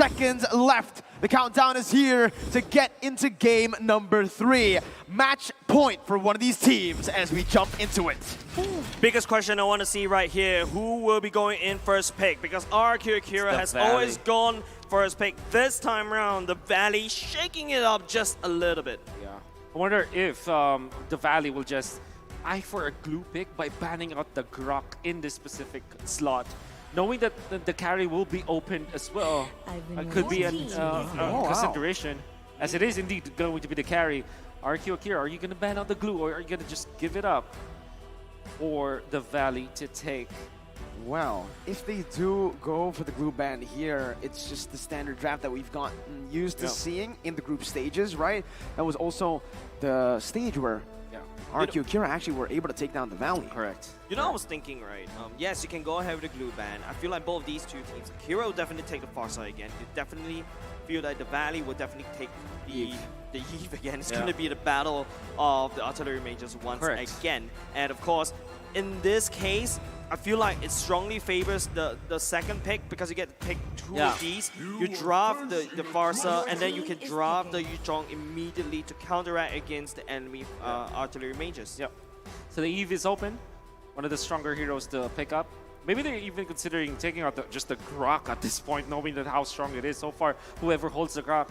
seconds left. The countdown is here to get into game number 3. Match point for one of these teams as we jump into it. Biggest question I want to see right here, who will be going in first pick? Because RRQ Akira has always gone first pick. This time around, the Valley shaking it up just a little bit. Yeah. I wonder if the Valley will just eye for a glue pick by banning out the Grok in this specific slot. Knowing that the carry will be open as well, could be a consideration, as it is indeed going to be the carry. RRQ Akira, are you going to ban out the glue, or are you going to just give it up for the Valley to take? Well, if they do go for the glue ban here, it's just the standard draft that we've gotten used to seeing in the group stages, right? That was also the stage where RRQ Akira actually were able to take down the Valley. Correct. You know, I was thinking, right? Yes, you can go ahead with the glue ban. I feel like both of these two teams, Akira will definitely take the far side again. You definitely feel that the Valley will definitely take the Eve again. It's going to be the battle of the artillery majors once again. And of course, in this case, I feel like it strongly favors the second pick because you get to pick two of these. You draft the Farsa, and then you can draft the Yuzhong immediately to counteract against the enemy artillery mages. Yep. So the Eve is open, one of the stronger heroes to pick up. Maybe they're even considering taking out just the Grok at this point, knowing that how strong it is. So far, whoever holds the Grok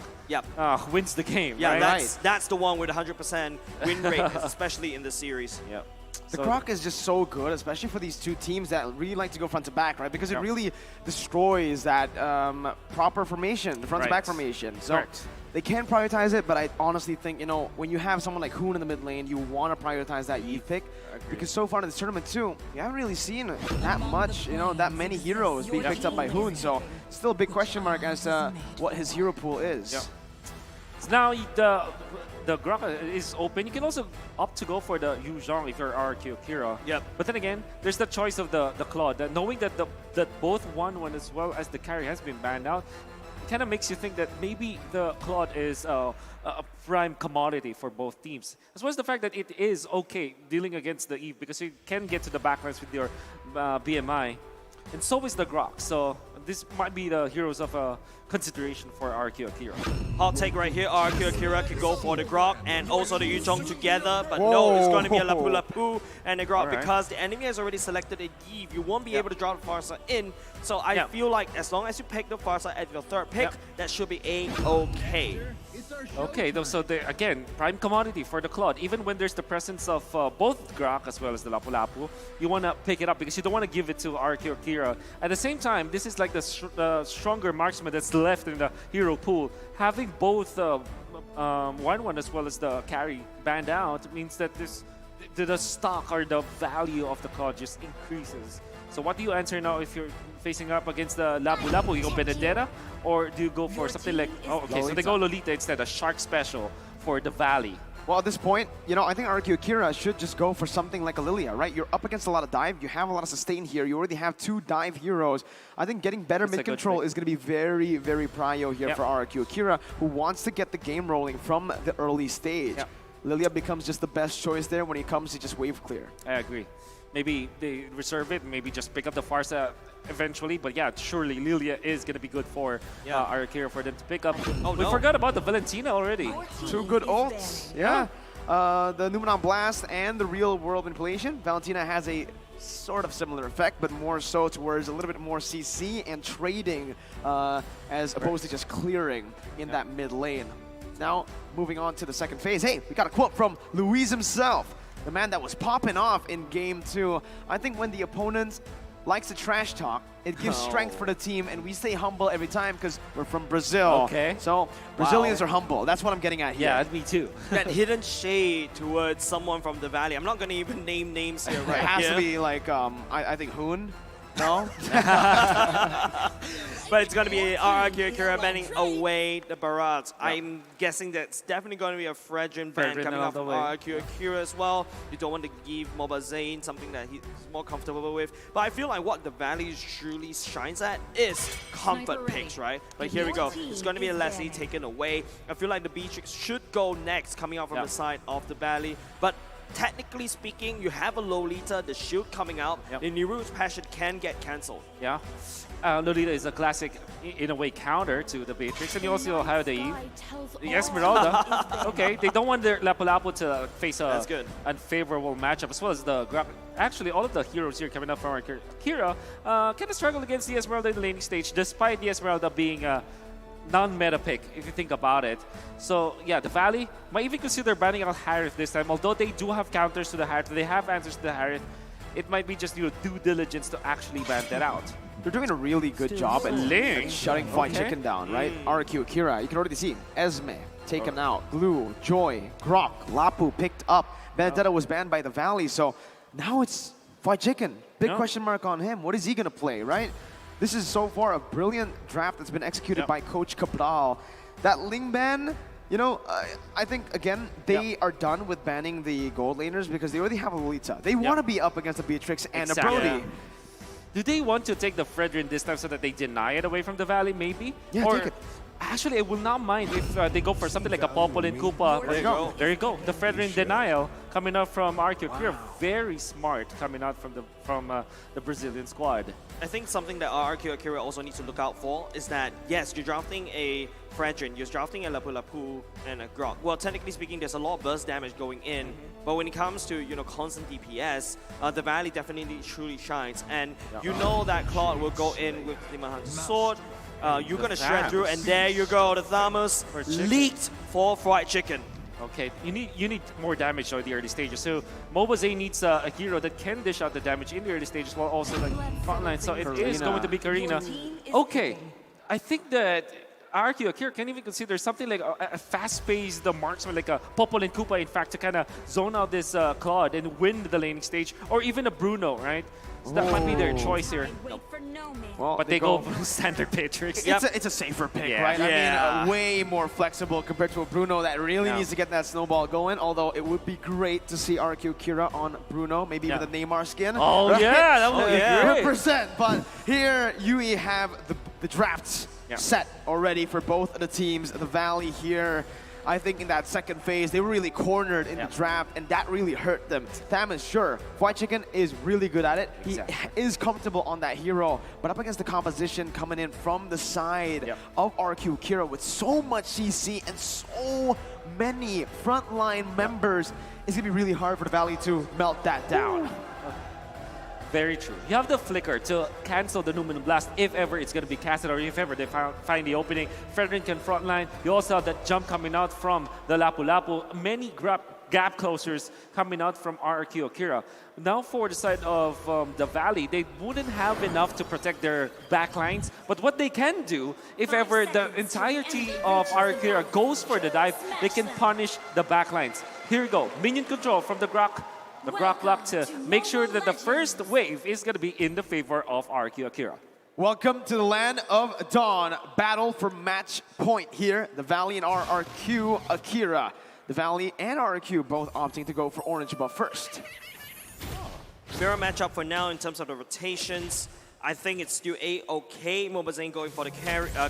wins the game. Yeah, right? that's the one with 100% win rate, especially in the series. Yep. The Grok is just so good, especially for these two teams that really like to go front to back, right? Because it really destroys that proper formation, the front to back formation. So they can prioritize it, but I honestly think, you know, when you have someone like Hoon in the mid lane, you want to prioritize that Eve pick. Because so far in this tournament too, you haven't really seen that much, you know, that many heroes being picked up by Hoon. So still a big question mark as to what his hero pool is. Yep. So now the Grok is open. You can also opt to go for the Yuzhong if you're RRQ Akira. Yep. But then again, there's the choice of the Claude. That knowing that both 1-1 as well as the carry has been banned out, it kind of makes you think that maybe the Claude is a prime commodity for both teams. As well as the fact that it is okay dealing against the Eve because you can get to the backlines with your BMI. And so is the Grok. So this might be the heroes of consideration for RRQ Akira. Hot take right here, RRQ Akira could go for the Grok and also the Yuzhong together, but no, it's going to be a Lapu Lapu and the Grok because the enemy has already selected a Eve. You won't be able to drop the Farsa in, so I feel like as long as you pick the Farsa at your third pick, that should be A-okay. Okay, so again, prime commodity for the Claude. Even when there's the presence of both Grok as well as the Lapu Lapu, you want to pick it up because you don't want to give it to RRQ Akira. At the same time, this is like the stronger marksman that's left in the hero pool. Having both 1-1 as well as the carry banned out means that the stock or the value of the Claude just increases. So what do you answer now if you're facing up against the Lapu Lapu? You go Benedetta, or do you go for something like, so they go Lolita instead, a Shark special for the Valley? Well, at this point, you know, I think RRQ Akira should just go for something like a Lilia, right? You're up against a lot of dive. You have a lot of sustain here. You already have 2 dive heroes. I think getting better mid control is going to be very, very prio here for RRQ Akira, who wants to get the game rolling from the early stage. Lilia becomes just the best choice there when it comes to just wave clear. I agree. Maybe they reserve it, maybe just pick up the Farsa eventually, but yeah, surely Lilia is going to be good for Akira for them to pick up. We forgot about the Valentina already. 2 good ults, the Numenon Blast and the real world manipulation. Valentina has a sort of similar effect, but more so towards a little bit more CC and trading as opposed to just clearing in that mid lane. Now, moving on to the second phase. Hey, we got a quote from Luis himself, the man that was popping off in Game 2. I think when the opponent likes to trash talk, it gives strength for the team, and we stay humble every time because we're from Brazil. Okay. So Brazilians are humble. That's what I'm getting at here. Yeah, me too. That hidden shade towards someone from the Valley. I'm not going to even name names here right It has to be like, I think Hoon. No? But it's going to be RRQ Akira banning away the Barats. I'm guessing that's definitely going to be a Fredrin ban coming off from RRQ Akira as well. You don't want to give Mobazane something that he's more comfortable with. But I feel like what the Valley truly shines at is comfort picks, right? But here we go. It's going to be a Leslie taken away. I feel like the Beatrix should go next coming out from the side of the Valley. But technically speaking, you have a Lolita, the shield coming out, Yep. the Niru's passion can get cancelled. Yeah. Lolita is a classic, in a way, counter to the Beatrix. And you also have the Eve. The Esmeralda. Okay, they don't want their Lapu-Lapu to face That's good. unfavorable matchup, as well as the actually all of the heroes here coming up from Akira kind of struggle against the Esmeralda in the laning stage, despite the Esmeralda being a non-meta pick, if you think about it. So yeah, the Valley might even consider banning out Harith this time, although they do have counters to the Harith, they have answers to the Harith. It might be just due diligence to actually ban that out. They're doing a really good job at Ling. shutting Fight Okay. Chicken down, right? RRQ, Akira, you can already see Esme taken out, Glue, Joy, Grok, Lapu picked up. Benedetta was banned by the Valley, so now it's Fight Chicken. Big Yeah. question mark on him. What is he gonna play, right? This is so far a brilliant draft that's been executed Yep. by Coach Cabral. That Ling ban, you know, I think, again, they are done with banning the gold laners because they already have a Lolita. They want to be up against a Beatrix and Exactly. a Brody. Yeah. Do they want to take the Fredrin this time so that they deny it away from the Valley, maybe? Yeah, or take it. actually, I will not mind if they go for something like a Popol and Koopa. There you go. There you go. The Fredrin denial coming out from RRQ. Akira, very smart coming out from the Brazilian squad. I think something that RRQ Akira also needs to look out for is that, yes, you're drafting a Fredrin, you're drafting a Lapu-Lapu and a Grok. Well, technically speaking, there's a lot of burst damage going in, but when it comes to, you know, constant DPS, the Valley definitely truly shines. And you know that Claude will go in with the Hunter's Sword, you're going to shred through, and there you go, the Thamus chicken. leaked for Fried Chicken. Okay, you need more damage in the early stages. So Mobazane needs a hero that can dish out the damage in the early stages while also like frontline. So it is Karina. going to be Karina. Okay, I think that RRQ Akira can even consider something like a fast-paced marksman, like a Popol and Koopa, in fact, to kind of zone out this Claude and win the laning stage, or even a Bruno, right? So that might be their choice here. Well, But they go standard Beatrix. It's a safer pick, Yeah. right? Yeah. I mean, way more flexible compared to a Bruno that really Yeah. needs to get that snowball going. Although it would be great to see RQ Kira on Bruno, maybe Yeah. with a Neymar skin. Oh right? yeah, that would be yeah. great. Represent. But here, Yui have the drafts Yeah. set already for both of the teams. The Valley here, I think in that second phase, they were really cornered in Yeah. the draft, and that really hurt them. Thamus, sure, White Chicken is really good at it. Exactly. He is comfortable on that hero, but up against the composition coming in from the side Yep. of RQ Kira with so much CC and so many frontline members, it's gonna be really hard for the Valley to melt that down. Very true. You have the flicker to cancel the Numinum Blast if ever it's going to be casted or if ever they find the opening. Fredrin can frontline. You also have that jump coming out from the Lapu-Lapu. Many gap closers coming out from RRQ Akira. Now for the side of the Valley, they wouldn't have enough to protect their backlines. But what they can do, if ever the entirety of RRQ Akira goes for the dive, they can punish the backlines. Here we go. Minion control from the Grok. The Grok block to make sure that the first wave is going to be in the favor of RQ Akira. Welcome to the land of Dawn. Battle for match point here. The Valley and RRQ Akira. The Valley and RRQ both opting to go for orange buff first. Mirror matchup for now in terms of the rotations. I think it's still A-okay. Mobazane going for the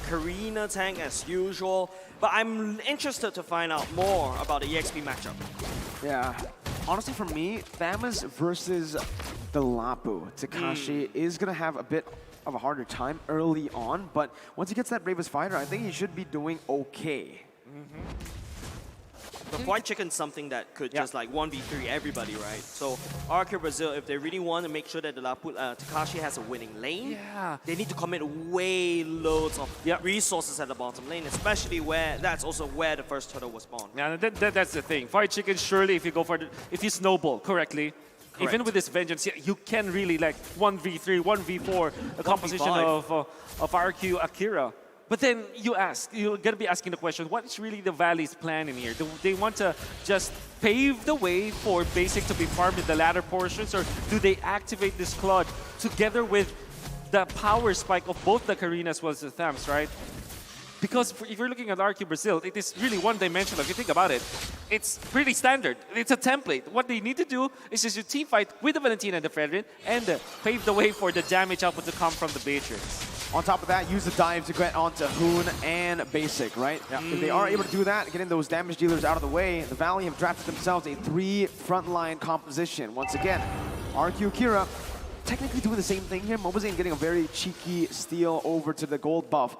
Karina tank as usual. But I'm interested to find out more about the EXP matchup. Yeah. Honestly, for me, Thamus versus the Lapu, Takashi is going to have a bit of a harder time early on, but once he gets that Bravest Fighter, I think he should be doing okay. The fried chicken's something that could just like 1v3 everybody, right? So RRQ Brazil, if they really want to make sure that the Takashi has a winning lane, they need to commit way loads of resources at the bottom lane, especially where that's also where the first turtle was spawned. Yeah, that's the thing. Fried chicken, surely, if you go for if you snowball correctly, even with this vengeance, you can really like 1v3, 1v4 the composition of RQ Akira. But then you're gonna be asking the question, what is really the Valley's plan in here? Do they want to just pave the way for Basic to be farmed in the latter portions, or do they activate this Claude together with the power spike of both the Karina as well as the Thams, right? Because if you're looking at RQ Brazil, it is really one-dimensional. If you think about it, it's pretty standard. It's a template. What they need to do is just to team fight with the Valentina and the Fredrin and pave the way for the damage output to come from the Beatrix. On top of that, use the dive to get onto Hoon and Basic, right? If they are able to do that, getting those damage dealers out of the way, the Valley have drafted themselves a 3 frontline composition. Once again, RRQ Akira technically doing the same thing here. Mobazane getting a very cheeky steal over to the gold buff.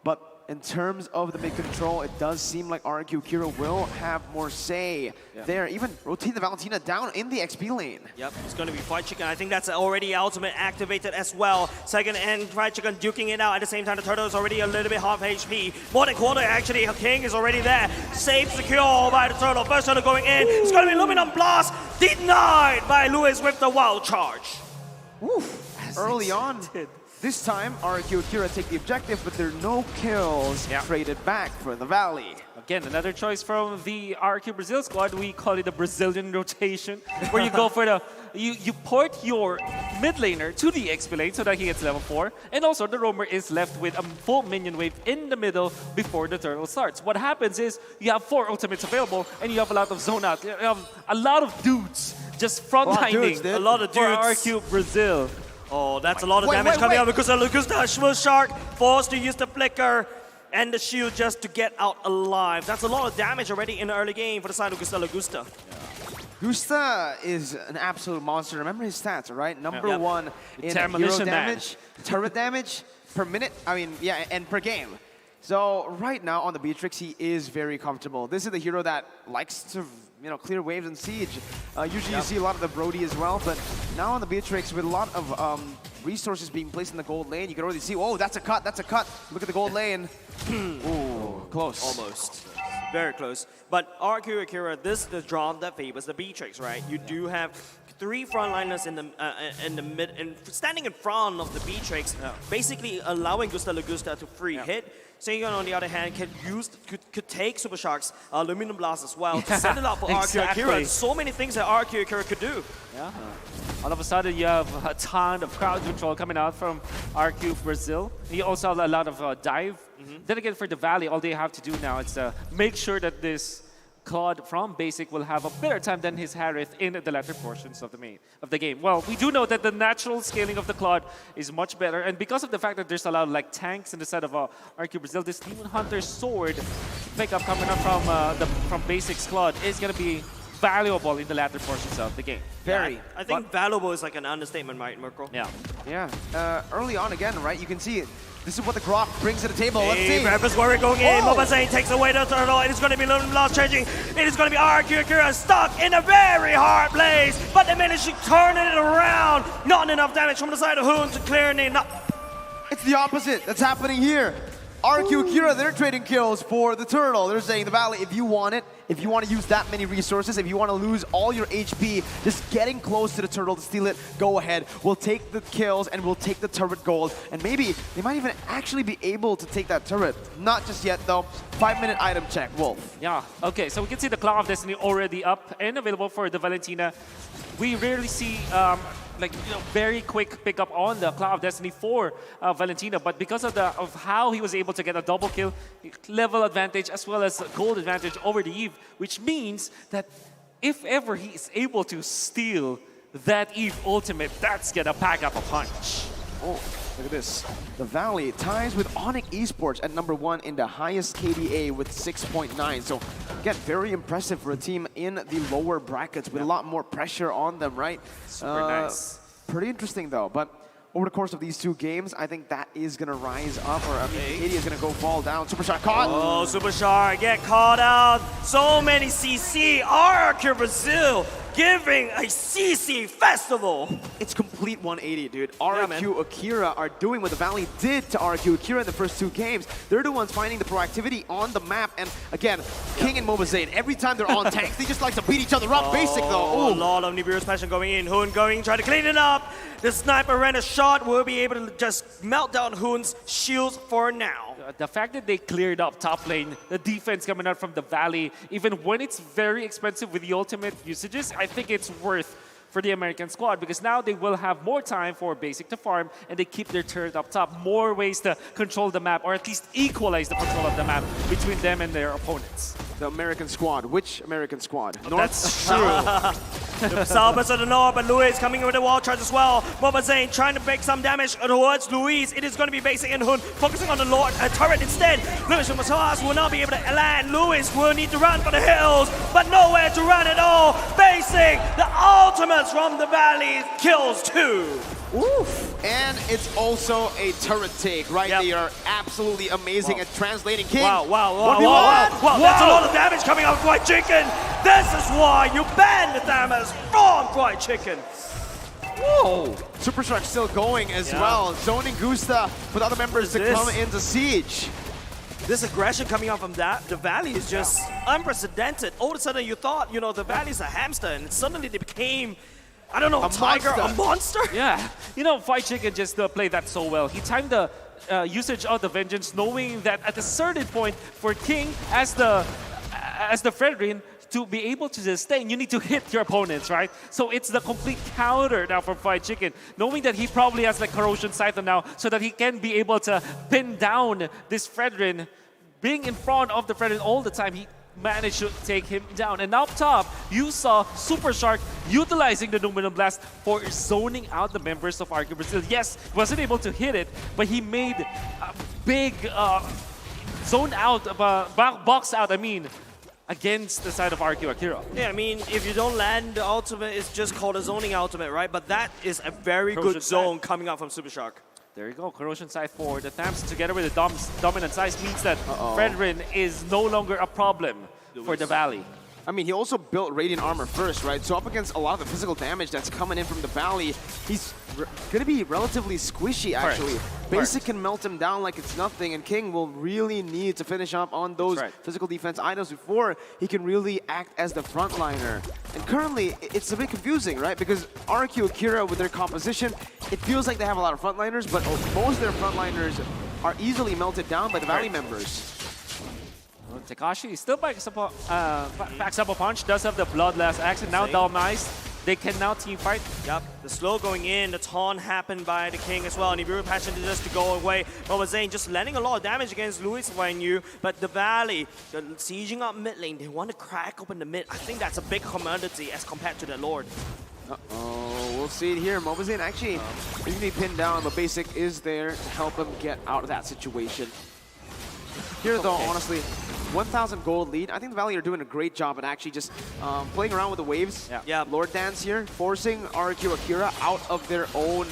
But in terms of the mid-control, it does seem like RRQ Akira will have more say there. Even rotate the Valentina down in the XP lane. Yep, it's going to be Fried Chicken. I think that's already ultimate activated as well. Second and Fried Chicken duking it out. At the same time, the Turtle is already a little bit half HP. More than quarter, actually. King is already there. Safe, secure by the Turtle. First Turtle going in. It's going to be Luminum Blast. Denied by Lewis with the wild charge. Oof. Early on. This time, RRQ Akira take the objective, but there are no kills traded back for the Valley. Again, another choice from the RRQ Brazil squad. We call it the Brazilian rotation, where you go for the you port your mid laner to the XP lane so that he gets level 4, and also the roamer is left with a full minion wave in the middle before the turtle starts. What happens is you have 4 ultimates available, and you have a lot of zone out. You have a lot of dudes just frontlining a lot of dudes for RRQ Brazil. Oh, that's a lot of damage coming out because of Lugusta. Shark forced to use the flicker and the shield just to get out alive. That's a lot of damage already in the early game for the side of Lugusta. Gusta is an absolute monster. Remember his stats, right? Number 1 in hero damage, turret damage per minute. I mean, yeah, and per game. So right now on the Beatrix, he is very comfortable. This is the hero that likes to, clear waves and siege. Usually you see a lot of the Brody as well, but now on the Beatrix with a lot of resources being placed in the gold lane, you can already see, oh, that's a cut, that's a cut. Look at the gold lane. Ooh, close. Almost. Very close. But RRQ Akira, this is the draw that favors the Beatrix, right? You do have 3 frontliners in the mid, and standing in front of the Beatrix, basically allowing Lugusta to free hit. Sengon, on the other hand, could take Super Shark's Luminum Blast as well to set it up for RRQ Akira. So many things that RRQ Akira could do. Yeah. All of a sudden, you have a ton of crowd control coming out from RRQ Brazil. You also have a lot of dive. Then again, for the Valley, all they have to do now is make sure that this Claude from Basic will have a better time than his Harith in the latter portions of the game. Well, we do know that the natural scaling of the Claude is much better, and because of the fact that there's a lot of tanks in the side of RRQ Brazil, this Demon Hunter sword pickup coming up from Basic's Claude is going to be valuable in the latter portions of the game. Very. I think valuable is like an understatement, right, Mirko? Yeah. Yeah. Early on again, right? You can see it. This is what the Grok brings to the table. Let's see. Rapper's Warrior going in. Mobazane takes away the turtle. It is going to be Luminum Blast changing. It is going to be RRQ Akira stuck in a very hard place. But they managed to turn it around. Not enough damage from the side of Hoon to clear it. It's the opposite that's happening here. RRQ Akira, they're trading kills for the turtle. They're saying, the Valley, if you want it, if you want to use that many resources, if you want to lose all your HP, just getting close to the turtle to steal it, go ahead. We'll take the kills and we'll take the turret gold. And maybe they might even actually be able to take that turret. Not just yet, though. 5-minute item check, Wolf. Yeah, okay, so we can see the Claw of Destiny already up and available for the Valentina. We rarely see very quick pickup on the Claw of Destiny for Valentina, but because of how he was able to get a double kill, level advantage as well as gold advantage over the Eve, which means that if ever he is able to steal that Eve ultimate, that's gonna pack up a punch. Oh, look at this. The Valley ties with Onyx Esports at number 1 in the highest KDA with 6.9. So, again, very impressive for a team in the lower brackets with a lot more pressure on them, right? Super nice. Pretty interesting, though. But over the course of these 2 games, I think that is going to rise up, or I mean, KD is going to go fall down. Super Shark caught. Oh, Super Shark get caught out. So many CC. RRQ Brazil giving a CC festival. It's complete 180, dude. RRQ Akira are doing what the Valley did to RRQ Akira in the first 2 games. They're the ones finding the proactivity on the map. And again, King and Mobazane, every time they're on tanks, they just like to beat each other up. Basic, though. Ooh. A lot of Nibiru's passion going in. Hoon going, try to clean it up. The sniper ran a shot, will be able to just melt down Hoon's shields for now. The fact that they cleared up top lane, the defense coming out from the Valley, even when it's very expensive with the ultimate usages, I think it's worth for the American squad because now they will have more time for Basic to farm and they keep their turret up top. More ways to control the map or at least equalize the control of the map between them and their opponents. The American squad. Which American squad? That's true. Southwest of the north, but Luis coming in with the wall charge as well. Mobile Zane trying to make some damage towards Luis. It is going to be Basic and Hun focusing on the Lord turret instead. Luis from Matas will not be able to land. Luis will need to run for the hills, but nowhere to run at all. Basic, the ultimates from the valley, kills 2. Oof. And it's also a turret take, right? Yep. They are absolutely amazing at translating King. Wow, wow, wow, What do you wow, want? wow. That's a lot of damage coming out of Fried Chicken. This is why you ban the damage from Fried Chicken. Whoa! Super Shark still going as Yeah. well. Zoning Gusta with other members to This- come into siege. This aggression coming out from the Valley is just unprecedented. All of a sudden you thought, you know, the Valley's a hamster, and suddenly they became, I don't know, A tiger, monster. a monster? Yeah, you know, Fried Chicken just played that so well. He timed the usage of the Vengeance, knowing that at a certain point for King, as the Fredrin, to be able to sustain, you need to hit your opponents, right? So it's the complete counter now for Fried Chicken, knowing that he probably has like Corrosion Scythe now, so that he can be able to pin down this Fredrin. Being in front of the Fredrin all the time, he managed to take him down. And up top, you saw Super Shark utilizing the Numinum Blast for zoning out the members of RRQ Brazil. Yes, wasn't able to hit it, but he made a big zone out, box out, against the side of RRQ Akira. Yeah, I mean, if you don't land the ultimate, it's just called a zoning ultimate, right? But that is a very Corrosion good zone Scythe. coming out from Super Shark. There you go, Corrosion Scythe for the Thamps together with the Dominant Size means that Fredrin is no longer a problem for the Valley. I mean, he also built Radiant Armor first, right? So up against a lot of the physical damage that's coming in from the Valley, he's going to be relatively squishy, actually. Correct. Basic can melt him down like it's nothing, and King will really need to finish up on those physical defense items before he can really act as the frontliner. And currently, it's a bit confusing, right? Because RRQ Akira, with their composition, it feels like they have a lot of frontliners, but most of their frontliners are easily melted down by the Valley members. Tekashi still backs up a punch, does have the Bloodlust Axe, and now Dal Nice. They can now team fight. Yep, the slow going in, the taunt happened by the King as well, and Nibiru Passion just to go away. Mobile Zane just landing a lot of damage against Luis Wanyu, but the Valley, they're sieging up mid lane. They want to crack open the mid. I think that's a big commodity as compared to the Lord. Uh-oh, we'll see it here. Mobazin actually is going to be pinned down, but Basic is there to help him get out of that situation. Here, though, honestly, 1,000 gold lead. I think the Valley are doing a great job at actually just playing around with the waves. Yeah. Lord Dance here, forcing RRQ Akira out of their own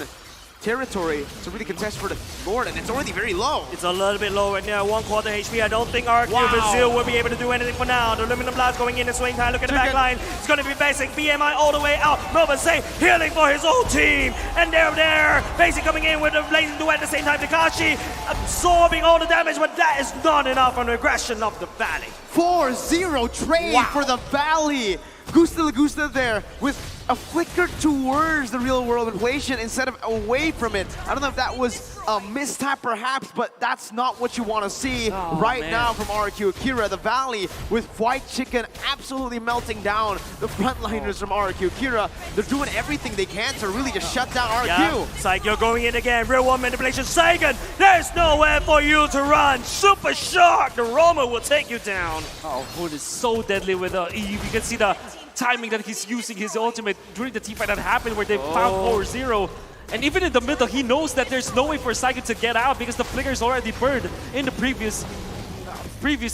territory to really contest for the Lord, and it's already very low. It's a little bit low right now, 1/4 HP. I don't think RRQ Wow. Brazil will be able to do anything for now. The Aluminum Blast going in and swing time. Look at the back line. It's going to be Basic, BMI all the way out. Mobile Zane healing for his own team. And there. Basic coming in with the blazing duet at the same time. Tekashi absorbing all the damage, but that is not enough on the aggression of the Valley. 4-0 trade for the Valley. Gusta Lagusta there with a flicker towards the real world inflation instead of away from it. I don't know if that was a mistap perhaps, but that's not what you want to see now from RRQ Akira. The Valley with White Chicken absolutely melting down the frontliners from RRQ Akira. They're doing everything they can to really just shut down RRQ. Yeah. Psycho going in again. Real world manipulation. Sagan, there's nowhere for you to run. Super Shark, the Roma will take you down. Oh, Hood is so deadly with the Eve. You can see the timing that he's using his ultimate during the teamfight that happened where they found 4-0. And even in the middle, he knows that there's no way for Saigon to get out because the flicker is already burned in the previous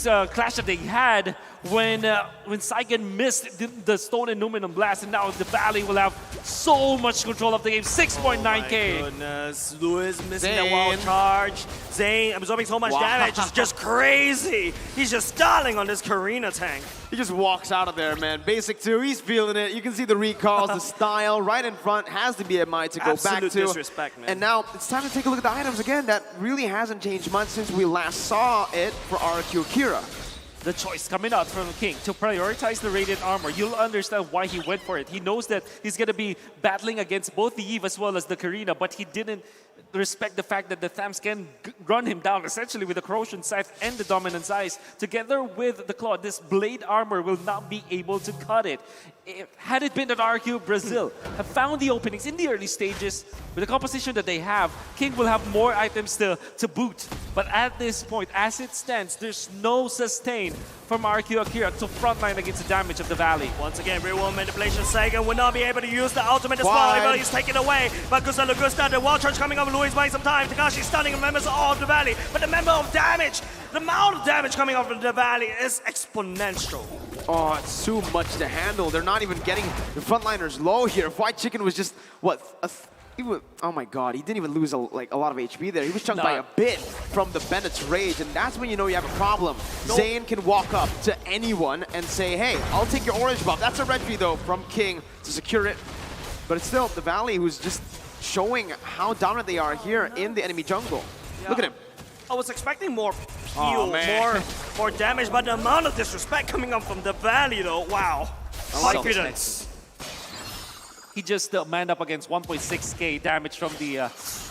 clash that they had when Saigon missed the Stone and Numinum Blast, and now the Valley will have so much control of the game. 6.9k. My goodness, Lewis missing that wild charge. Zane absorbing so much damage. It's just crazy. He's just stalling on this Karina tank. He just walks out of there, man. Basic 2, he's feeling it. You can see the recalls, the style right in front has the BMI to go back to. Disrespect, man. And now it's time to take a look at the items again. That really hasn't changed much since we last saw it for RRQ Akira. The choice coming out from King to prioritize the Radiant Armor. You'll understand why he went for it. He knows that he's going to be battling against both the Eve as well as the Karina, but he didn't respect the fact that the Thams can run him down essentially with the Corrosion Scythe and the Dominance Eyes. Together with the Claw, this Blade Armor will not be able to cut it. Had it been that RRQ Brazil have found the openings in the early stages, with the composition that they have, King will have more items to boot. But at this point, as it stands, there's no sustain from RRQ Akira to frontline against the damage of the Valley. Once again, real world manipulation. Sagan will not be able to use the ultimate as well. Even though he's taken away. But Gusta Lagusta, the wall charge coming up. Louis buying some time. Takashi stunning members of the Valley. But the member of damage, the amount of damage coming off of the Valley is exponential. Oh, it's too much to handle. They're not even getting the frontliners low here. If White Chicken was just, what, oh my god, he didn't even lose a lot of HP there. He was chunked by a bit from the Bennett's Rage, and that's when you know you have a problem. Zayn can walk up to anyone and say, hey, I'll take your orange buff. That's a red tree, though, from King to secure it. But it's still the Valley who's just showing how dominant they are here in the enemy jungle. Yeah. Look at him. I was expecting more heal, more damage, but the amount of disrespect coming up from the Valley, though, wow. Confidence. He just manned up against 1.6k damage from the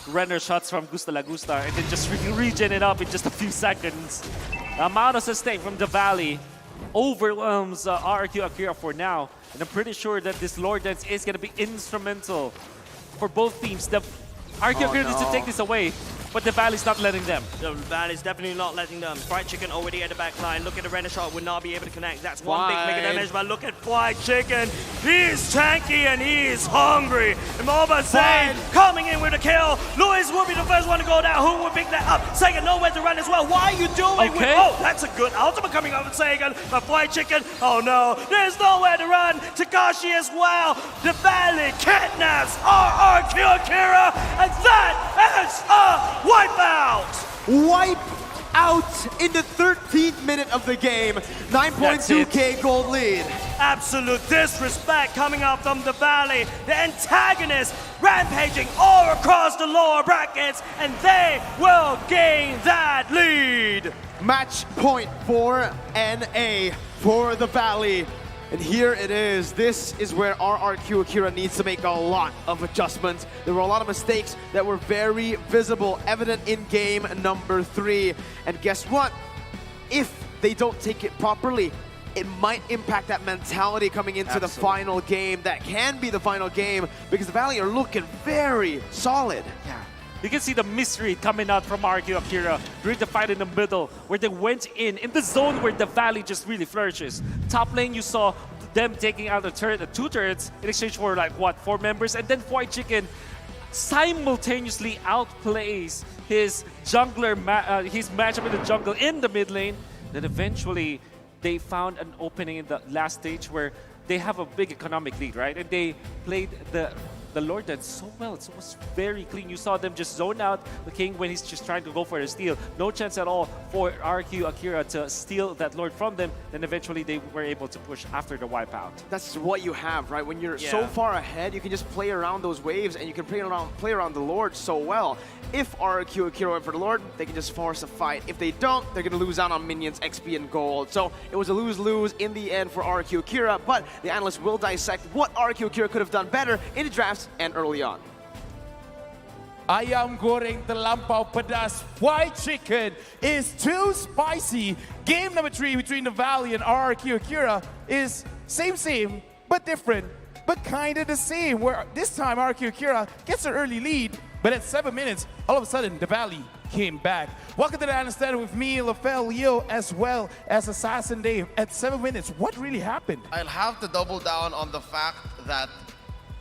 render shots from Gusta Lagusta and then just regen it up in just a few seconds. The amount of sustain from the Valley overwhelms RRQ Akira for now. And I'm pretty sure that this Lord Dance is going to be instrumental for both teams. The RRQ Akira needs to take this away, but the Valley's not letting them. The Valley's definitely not letting them. Fried Chicken already at the back line. Look at the render shot, would not be able to connect. That's one big mega damage, but look at Fried Chicken. He's tanky and he's hungry. And Moba Zayn coming in with a kill. Luis will be the first one to go down. Who will pick that up? Sagan nowhere to run as well. Why are you doing with, oh, that's a good ultimate coming up with Sagan. But Fried Chicken, oh no, there's nowhere to run. Takashi as well. The Valley kidnaps RRQ Akira, and that is a wipeout! Wipe out in the 13th minute of the game. 9.2k gold lead. Absolute disrespect coming up from the Valley. The antagonist rampaging all across the lower brackets, and they will gain that lead. Match point for NA for the Valley. And here it is. This is where RRQ Akira needs to make a lot of adjustments. There were a lot of mistakes that were very visible, evident in game number 3. And guess what? If they don't take it properly, it might impact that mentality coming into the final game. That can be the final game because the Valley are looking very solid. Yeah. You can see the misread coming out from RRQ Akira during the fight in the middle, where they went in the zone where the Valley just really flourishes. Top lane, you saw them taking out a turret, 2 turrets, in exchange for like, what, 4 members? And then White Chicken simultaneously outplays his jungler, his matchup in the jungle in the mid lane. Then eventually, they found an opening in the last stage where they have a big economic lead, right? And they played the Lord Dance so well. It was very clean. You saw them just zone out the King when he's just trying to go for the steal. No chance at all for RRQ Akira to steal that Lord from them. Then eventually they were able to push after the wipeout. That's what you have, right? When you're so far ahead, you can just play around those waves and you can play around the Lord so well. If RRQ Akira went for the Lord, they can just force a fight. If they don't, they're going to lose out on minions, XP, and gold. So it was a lose-lose in the end for RRQ Akira, but the analysts will dissect what RRQ Akira could have done better in the drafts and early on. Ayam goreng terlampau pedas. White chicken is too spicy. Game number 3 between the Valley and RRQ Akira is same, but different, but kind of the same. Where this time RRQ Akira gets an early lead, but at 7 minutes, all of a sudden, the Valley came back. Welcome to the Understanding with me, LaFell Leo, as well as Assassin Dave. At 7 minutes, what really happened? I'll have to double down on the fact that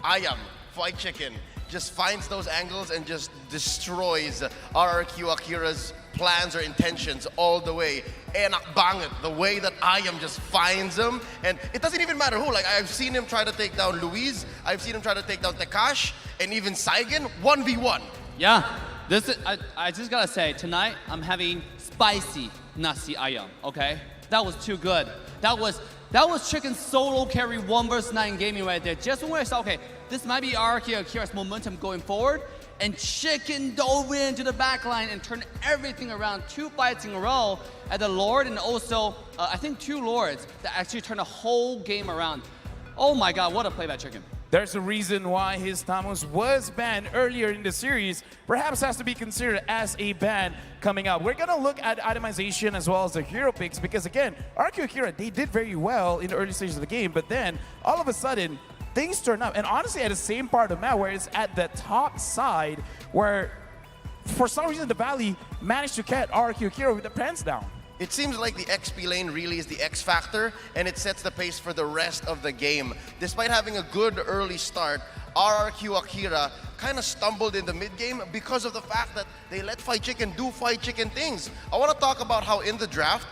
Ayam, White Chicken, just finds those angles and just destroys RRQ Akira's plans or intentions all the way. And bangit, the way that Ayam just finds them. And it doesn't even matter who. Like, I've seen him try to take down Luis. I've seen him try to take down Tekash. And even Saigon, 1v1. Yeah, this is, I just gotta say, tonight I'm having spicy nasi ayam, okay? That was too good. That was Chicken solo carry 1 vs 9 gaming right there. Just when I saw, okay, this might be RRQ Akira's momentum going forward, and Chicken dove into the backline and turned everything around. 2 fights in a row at the Lord, and also, I think 2 Lords that actually turned the whole game around. Oh my God, what a play by Chicken. There's a reason why his Tamos was banned earlier in the series. Perhaps has to be considered as a ban coming up. We're gonna look at itemization as well as the hero picks because again, RRQ Akira, they did very well in the early stages of the game, but then all of a sudden, things turn up. And honestly, at the same part of the map where it's at the top side where for some reason the Valley managed to catch RRQ Akira with the pants down. It seems like the XP lane really is the X factor, and it sets the pace for the rest of the game. Despite having a good early start, RRQ Akira kind of stumbled in the mid-game because of the fact that they let Fight Chicken do Fight Chicken things. I want to talk about how in the draft,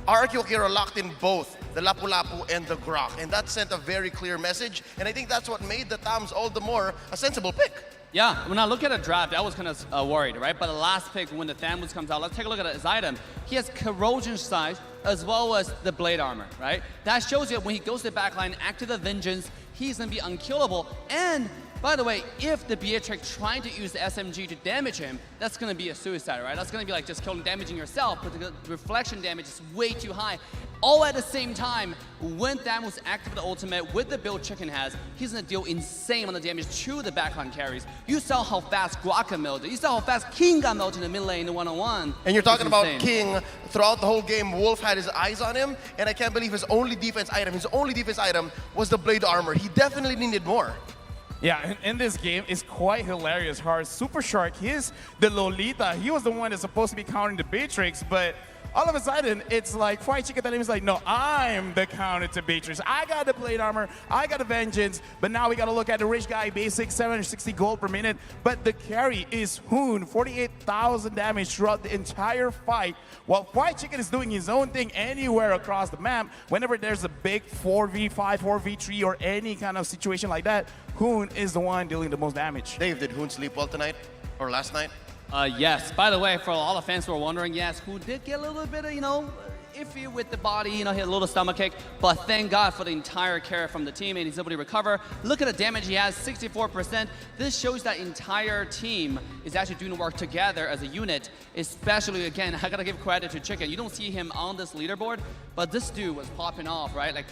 RRQ Akira locked in both the Lapu-Lapu and the Grok, and that sent a very clear message, and I think that's what made the Tams all the more a sensible pick. Yeah, when I look at a draft, I was kind of worried, right? But the last pick, when the Thamus comes out, let's take a look at his item. He has Corrosion Sight as well as the Blade Armor, right? That shows you when he goes to the backline, active the Vengeance, he's going to be unkillable. And by the way, if the Beatrix trying to use the SMG to damage him, that's going to be a suicide, right? That's going to be like just damaging yourself, but the reflection damage is way too high. All at the same time, when Thamus activates the ultimate with the build Chicken has, he's going to deal insane amount of damage to the backline carries. You saw how fast Guaka melted. You saw how fast King got melted in the mid lane in the one-on-one. And you're talking about insane. King throughout the whole game. Wolf had his eyes on him, and I can't believe his only defense item was the Blade Armor. He definitely needed more. Yeah, in this game, it's quite hilarious how Super Shark, the Lolita, he was the one that's supposed to be countering the Beatrix, but all of a sudden, it's like Fight Chicken is like, no, I'm the counter to Beatrix. I got the Blade Armor, I got the Vengeance, but now we got to look at the Rich Guy basic, 760 gold per minute, but the carry is Hoon, 48,000 damage throughout the entire fight, while Fight Chicken is doing his own thing anywhere across the map. Whenever there's a big 4v5, 4v3, or any kind of situation like that, Hoon is the one dealing the most damage. Dave, did Hoon sleep well tonight? Or last night? Yes. By the way, for all the fans who are wondering, yes, who did get a little bit of, iffy with the body, hit a little stomach kick, but thank God for the entire care from the team, and he's able to recover. Look at the damage he has, 64%. This shows that entire team is actually doing work together as a unit, especially, again, I gotta give credit to Chicken. You don't see him on this leaderboard, but this dude was popping off, right? Like,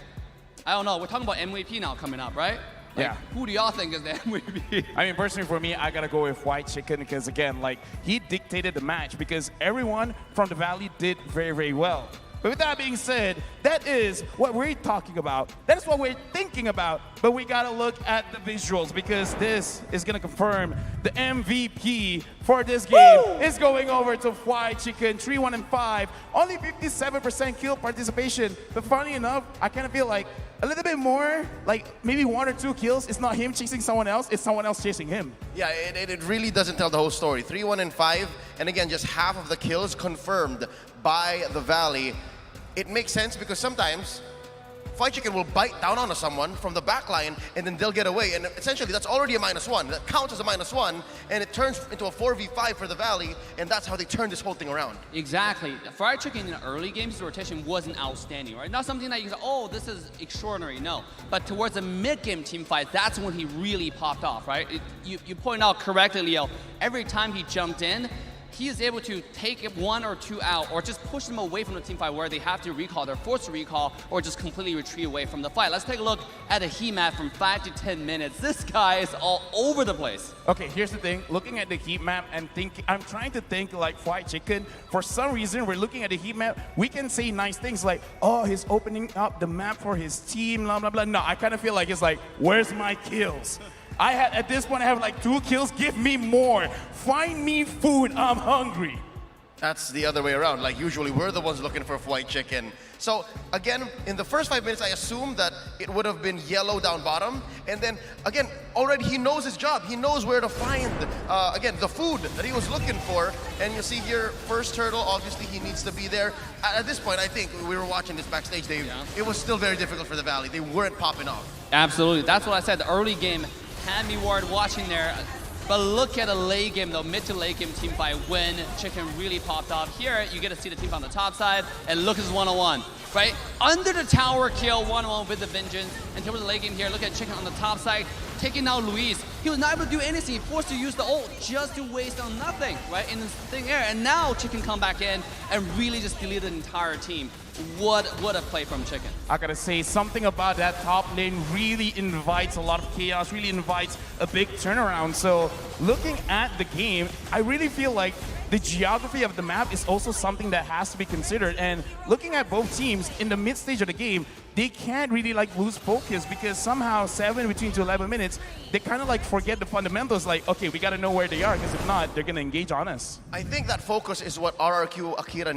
I don't know, we're talking about MVP now coming up, right? Like, yeah. Who do y'all think is the MVP? I mean, personally for me, I gotta go with White Chicken because again, he dictated the match because everyone from the Valley did very, very well. But with that being said, that is what we're talking about. That is what we're thinking about. But we gotta look at the visuals because this is gonna confirm the MVP for this game is going over to White Chicken, 3-1-5. Only 57% kill participation. But funny enough, I kind of feel like a little bit more, like maybe 1 or 2 kills. It's not him chasing someone else, it's someone else chasing him. Yeah, it really doesn't tell the whole story. 3-1-5, and again, just half of the kills confirmed by the Valley. It makes sense because sometimes Fight Chicken will bite down onto someone from the back line and then they'll get away. And essentially, that's already a -1. That counts as a -1, and it turns into a 4v5 for the Valley, and that's how they turn this whole thing around. Exactly. Fried Chicken in the early games, his rotation wasn't outstanding, right? Not something that you can say, oh, this is extraordinary, no. But towards the mid-game team fight, that's when he really popped off, right? You point out correctly, Leo, every time he jumped in, he is able to take 1 or 2 out or just push them away from the team fight where they have to recall, they're forced to recall, or just completely retreat away from the fight. Let's take a look at a heat map from 5 to 10 minutes. This guy is all over the place. Okay, here's the thing. Looking at the heat map and I'm trying to think like Fried Chicken. For some reason, we're looking at the heat map. We can say nice things like, oh, he's opening up the map for his team, blah, blah, blah. No, I kind of feel like it's like, where's my kills? At this point, I have like 2 kills. Give me more. Find me food. I'm hungry. That's the other way around. Like usually we're the ones looking for White Chicken. So again, in the first 5 minutes, I assumed that it would have been yellow down bottom. And then again, already he knows his job. He knows where to find, again, the food that he was looking for. And you see here, first turtle, obviously he needs to be there. At this point, I think we were watching this backstage, Dave. Yeah. It was still very difficult for the Valley. They weren't popping off. Absolutely. That's what I said. The early game had me worried watching there. But look at a late game, though, mid to late game team fight when Chicken really popped off. Here, you get to see the team on the top side, and look at this 1-on-1, right? Under the tower kill, 1-on-1 with the Vengeance. And towards the late game here, look at Chicken on the top side, taking out Luis. He was not able to do anything. He forced to use the ult just to waste on nothing, right, in the thing air. And now Chicken come back in and really just delete the entire team. What a play from Chicken. I gotta say, something about that top lane really invites a lot of chaos, really invites a big turnaround. So looking at the game, I really feel like the geography of the map is also something that has to be considered. And looking at both teams in the mid stage of the game, they can't really like lose focus because somehow 7 between to 11 minutes, they kind of like forget the fundamentals. Like, okay, we gotta know where they are because if not, they're gonna engage on us. I think that focus is what RRQ Akira